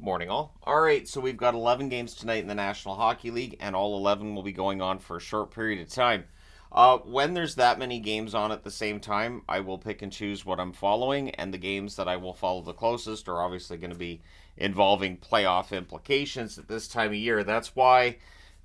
Morning, all. All right, so we've got 11 games tonight in the National Hockey League, and all 11 will be going on for a short period of time. When there's that many games on at the same time, I will pick and choose what I'm following, and the games that I will follow the closest are obviously going to be involving playoff implications at this time of year. That's why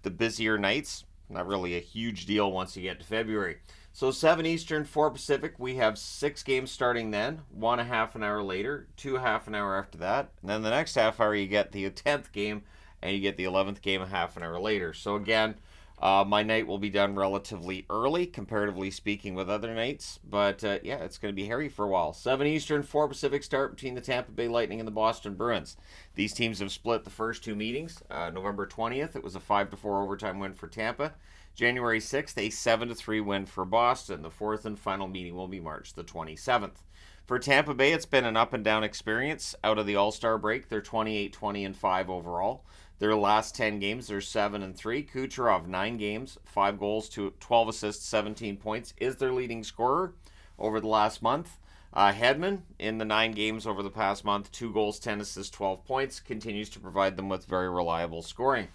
the busier nights, not really a huge deal once you get to February. So 7 Eastern, 4 Pacific, we have 6 games starting then, one a half an hour later, two a half an hour after that, and then the next half hour you get the 10th game, and you get the 11th game a half an hour later. So again, my night will be done relatively early, comparatively speaking, with other nights, but yeah, it's going to be hairy for a while. 7 Eastern, 4 Pacific start between the Tampa Bay Lightning and the Boston Bruins. These teams have split the first two meetings. November 20th, it was a 5-4 overtime win for Tampa. January 6th, a 7-3 win for Boston. The fourth and final meeting will be March the 27th. For Tampa Bay, it's been an up and down experience. Out of the All-Star break, they're 28-20-5 overall. Their last 10 games, they're 7-3. Kucherov, 9 games, 5 goals, 12 assists, 17 points, is their leading scorer over the last month. Hedman, in the 9 games over the past month, 2 goals, 10 assists, 12 points, continues to provide them with very reliable scoring.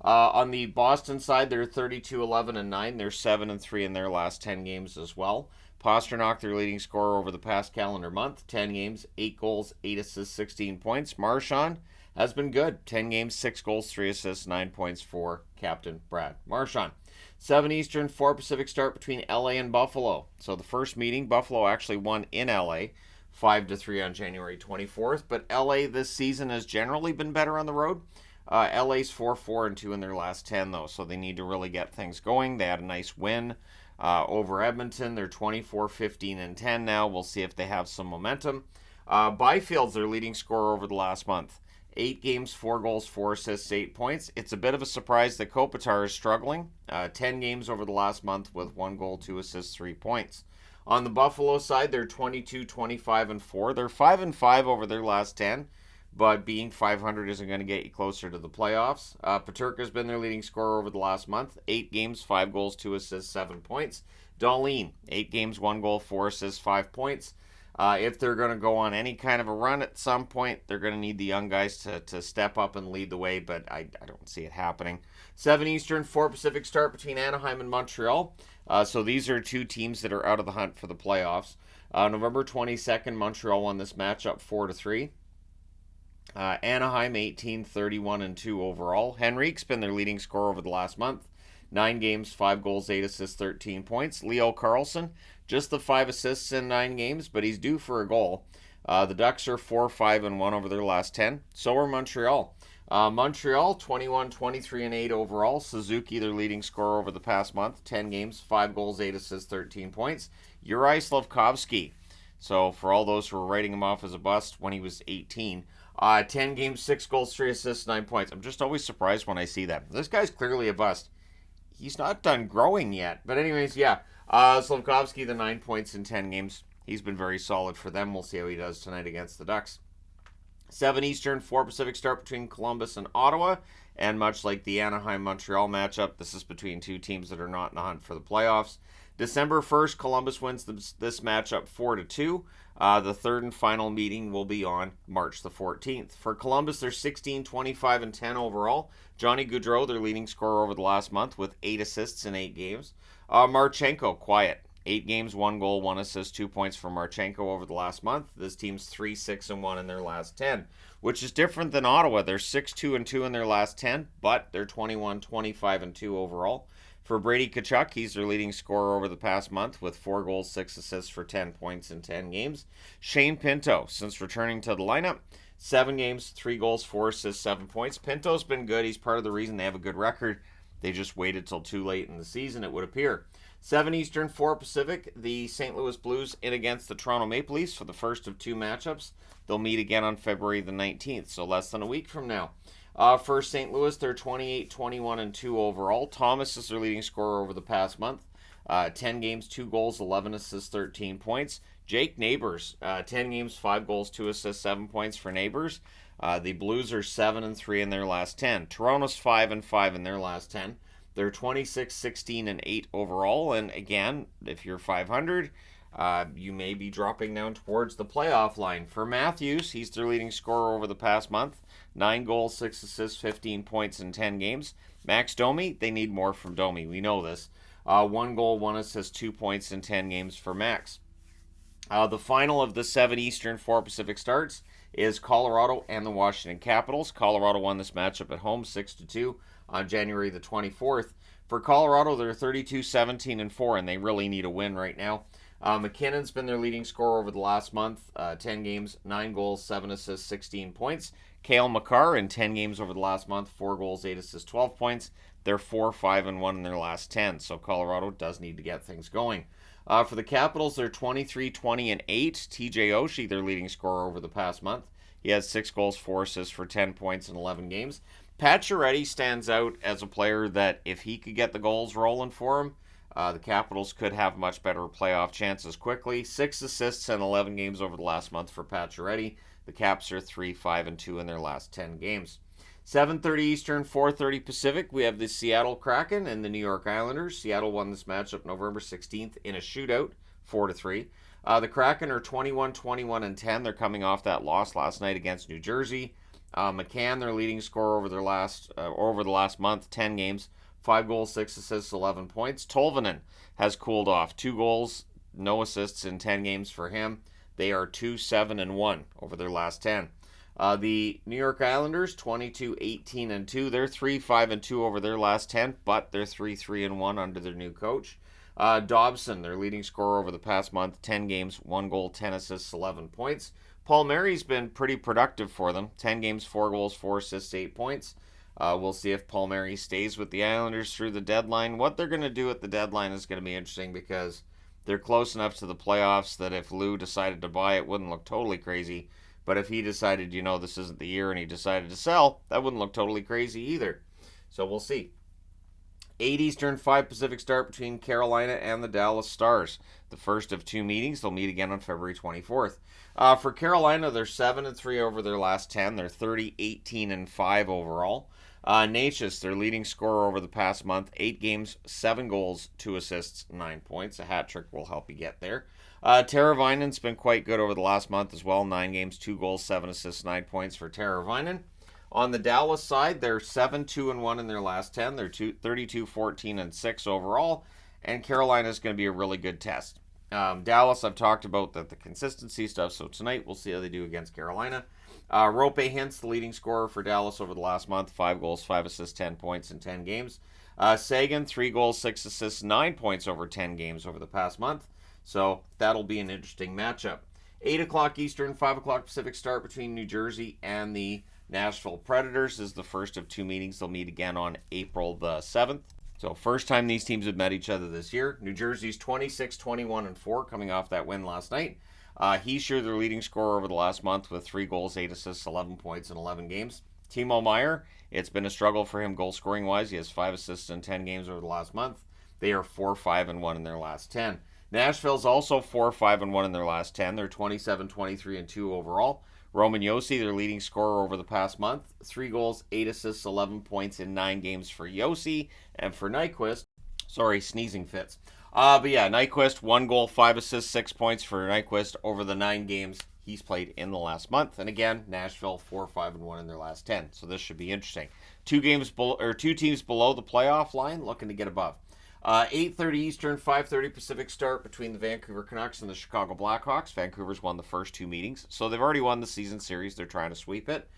On the Boston side, they're 32-11-9. They're 7-3 in their last 10 games as well. Pastrnak, their leading scorer over the past calendar month, 10 games, 8 goals, 8 assists, 16 points. Marchand has been good. 10 games, 6 goals, 3 assists, 9 points for Captain Brad Marchand. 7 Eastern, 4 Pacific start between LA and Buffalo. So the first meeting, Buffalo actually won in LA, 5-3 on January 24th. But LA this season has generally been better on the road. LA's 4-4-2 in their last 10, though, so they need to really get things going. They had a nice win over Edmonton. They're 24-15-10 now. We'll see if they have some momentum. Byfield's their leading scorer over the last month. 8 games, 4 goals, 4 assists, 8 points. It's a bit of a surprise that Kopitar is struggling. 10 games over the last month with 1 goal, 2 assists, 3 points. On the Buffalo side, they're 22-25-4. They're 5-5 over their last 10. But being 500 isn't going to get you closer to the playoffs. Peterka's been their leading scorer over the last month. 8 games, 5 goals, 2 assists, 7 points. Dahlin, 8 games, 1 goal, 4 assists, 5 points. If they're going to go on any kind of a run at some point, they're going to need the young guys to step up and lead the way, but I don't see it happening. 7 Eastern, 4 Pacific start between Anaheim and Montreal. So these are two teams that are out of the hunt for the playoffs. November 22nd, Montreal won this matchup 4-3. Anaheim 18-31-2 overall. Henrique's been their leading scorer over the last month. 9 games, 5 goals, 8 assists, 13 points. Leo Carlsson, just the 5 assists in 9 games, but he's due for a goal. The Ducks are 4-5-1 over their last 10. So are Montreal. Montreal 21-23-8 overall. Suzuki, their leading scorer over the past month. 10 games, 5 goals, 8 assists, 13 points. Juraj Slafkovsky. So for all those who were writing him off as a bust when he was 18, 10 games, 6 goals, 3 assists, 9 points. I'm just always surprised when I see that. This guy's clearly a bust. He's not done growing yet. But anyways, yeah. Slafkovsky, the 9 points in 10 games. He's been very solid for them. We'll see how he does tonight against the Ducks. 7 Eastern, 4 Pacific start between Columbus and Ottawa. And much like the Anaheim-Montreal matchup, this is between two teams that are not in the hunt for the playoffs. December 1st, Columbus wins this matchup 4-2. The third and final meeting will be on March the 14th. For Columbus, they're 16-25-10 overall. Johnny Gaudreau, their leading scorer over the last month with 8 assists in 8 games. Marchenko, quiet. 8 games, 1 goal, 1 assist, 2 points for Marchenko over the last month. This team's 3-6-1 in their last 10, which is different than Ottawa. They're 6-2-2 in their last 10, but they're 21-25-2 overall. For Brady Tkachuk, he's their leading scorer over the past month with 4 goals, 6 assists for 10 points in 10 games. Shane Pinto, since returning to the lineup, 7 games, 3 goals, 4 assists, 7 points. Pinto's been good. He's part of the reason they have a good record. They just waited till too late in the season, it would appear. 7 Eastern, 4 Pacific, the St. Louis Blues in against the Toronto Maple Leafs for the first of 2 matchups. They'll meet again on February the 19th, so less than a week from now. For St. Louis, they're 28-21-2 overall. Thomas is their leading scorer over the past month. 10 games, 2 goals, 11 assists, 13 points. Jake Neighbors, 10 games, 5 goals, 2 assists, 7 points for Neighbors. The Blues are 7-3 in their last 10. Toronto's 5-5 in their last 10. They're 26-16-8 overall. And again, if you're 500, You may be dropping down towards the playoff line. For Matthews, he's their leading scorer over the past month. 9 goals, 6 assists, 15 points in 10 games. Max Domi, they need more from Domi. We know this. 1 goal, 1 assist, 2 points in 10 games for Max. The final of the 7 Eastern, 4 Pacific starts is Colorado and the Washington Capitals. Colorado won this matchup at home 6-2 on January the 24th. For Colorado, they're 32-17-4, and they really need a win right now. McKinnon's been their leading scorer over the last month, 10 games, 9 goals, 7 assists, 16 points. Cale Makar in 10 games over the last month, 4 goals, 8 assists, 12 points. They're 4-5-1 in their last 10, so Colorado does need to get things going. For the Capitals, they're 23-20-8. TJ Oshie, their leading scorer over the past month. He has 6 goals, 4 assists for 10 points in 11 games. Pacioretty stands out as a player that if he could get the goals rolling for him, the Capitals could have much better playoff chances quickly. 6 assists in 11 games over the last month for Pacioretty. The Caps are 3-5-2 in their last 10 games. 7:30 Eastern, 4:30 Pacific, we have the Seattle Kraken and the New York Islanders. Seattle won this matchup November 16th in a shootout, 4-3. The Kraken are 21-21-10. They're coming off that loss last night against New Jersey. McCann, their leading scorer over the last month, 10 games, 5 goals, 6 assists, 11 points. Tolvanen has cooled off, 2 goals, no assists in 10 games for him. They are 2-7-1 over their last 10. The New York Islanders, 22-18-2. They're 3-5-2 over their last 10, but they're 3-3-1 under their new coach. Dobson, their leading scorer over the past month, 10 games, 1 goal, 10 assists, 11 points. Paul Mary's been pretty productive for them. 10 games, 4 goals, 4 assists, 8 points. We'll see if Paul Mary stays with the Islanders through the deadline. What they're going to do at the deadline is going to be interesting because they're close enough to the playoffs that if Lou decided to buy it, wouldn't look totally crazy. But if he decided, this isn't the year and he decided to sell, that wouldn't look totally crazy either. So we'll see. 8 Eastern, 5 Pacific start between Carolina and the Dallas Stars. The first of 2 meetings. They'll meet again on February 24th. For Carolina, they're 7-3 over their last 10. They're 30-18-5 overall. Natchez, their leading scorer over the past month, 8 games, 7 goals, 2 assists, 9 points. A hat trick will help you get there. Teravainen's been quite good over the last month as well. 9 games, 2 goals, 7 assists, 9 points for Teravainen. On the Dallas side, they're 7-2-1 in their last 10. They're 32-14-6 overall. And Carolina's going to be a really good test. Dallas, I've talked about the consistency stuff, so tonight we'll see how they do against Carolina. Rope Hintz, the leading scorer for Dallas over the last month, 5 goals, 5 assists, 10 points in 10 games. Sagan, 3 goals, 6 assists, 9 points over 10 games over the past month. So that'll be an interesting matchup. 8 o'clock Eastern, 5 o'clock Pacific start between New Jersey and the Nashville Predators. This is the first of 2 meetings. They'll meet again on April the 7th. So first time these teams have met each other this year. New Jersey's 26-21-4 coming off that win last night. He's sure their leading scorer over the last month with 3 goals, 8 assists, 11 points in 11 games. Timo Meier, it's been a struggle for him goal scoring wise. He has 5 assists in 10 games over the last month. They are 4-5-1 in their last 10. Nashville's also 4-5-1 in their last 10. They're 27-23-2 overall. Roman Josi, their leading scorer over the past month, 3 goals, 8 assists, 11 points in 9 games for Josi. And for Nyquist, sneezing fits. Nyquist, 1 goal, 5 assists, 6 points for Nyquist over the 9 games he's played in the last month. And again, Nashville 4-5-1 in their last 10. So this should be interesting. 2 teams below the playoff line looking to get above. 8:30 Eastern, 5:30 Pacific start between the Vancouver Canucks and the Chicago Blackhawks. Vancouver's won the first 2 meetings, so they've already won the season series. They're trying to sweep it.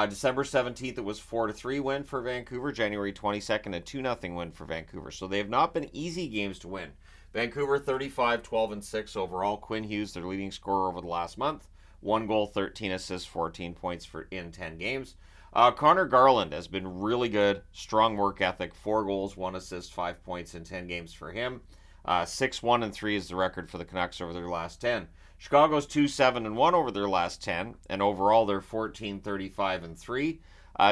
December 17th, it was 4-3 win for Vancouver. January 22nd, a 2-0 win for Vancouver. So they have not been easy games to win. Vancouver 35-12-6 overall. Quinn Hughes, their leading scorer over the last month, 1 goal, 13 assists, 14 points in 10 games. Connor Garland has been really good. Strong work ethic. 4 goals, 1 assist, 5 points in 10 games for him. 6-1-3 is the record for the Canucks over their last 10. Chicago's 2-7-1 over their last 10, and overall they're 14-35-3.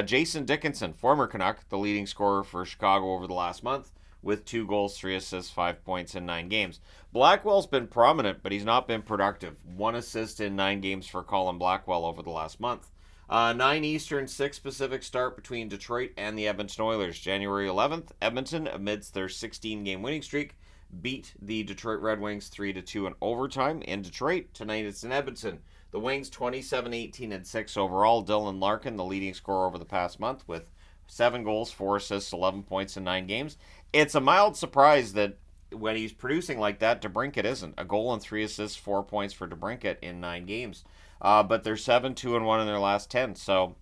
Jason Dickinson, former Canuck, the leading scorer for Chicago over the last month, with 2 goals, 3 assists, 5 points in 9 games. Blackwell's been prominent, but he's not been productive. 1 assist in 9 games for Colin Blackwell over the last month. 9 Eastern, 6 Pacific start between Detroit and the Edmonton Oilers. January 11th, Edmonton, amidst their 16-game winning streak, beat the Detroit Red Wings 3-2 in overtime in Detroit. Tonight it's in Edmonton. The Wings 27-18-6 overall. Dylan Larkin, the leading scorer over the past month, with 7 goals, 4 assists, 11 points in 9 games. It's a mild surprise that when he's producing like that, DeBrincat isn't. A goal and 3 assists, 4 points for DeBrincat in 9 games. But they're 7-2-1 in their last 10. So,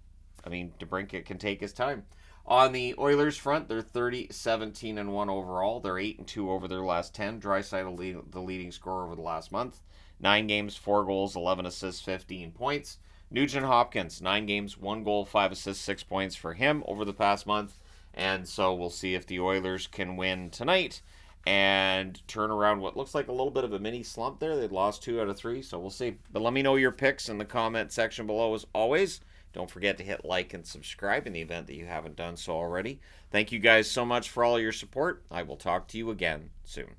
I mean, DeBrincat can take his time. On the Oilers front, they're 30-17-1 overall. They're 8-2 over their last 10. Draisaitl, the leading scorer over the last month. 9 games, 4 goals, 11 assists, 15 points. Nugent Hopkins, 9 games, 1 goal, 5 assists, 6 points for him over the past month. And so we'll see if the Oilers can win tonight and turn around what looks like a little bit of a mini slump there. They'd lost 2 out of 3, so we'll see. But let me know your picks in the comment section below as always. Don't forget to hit like and subscribe in the event that you haven't done so already. Thank you guys so much for all your support. I will talk to you again soon.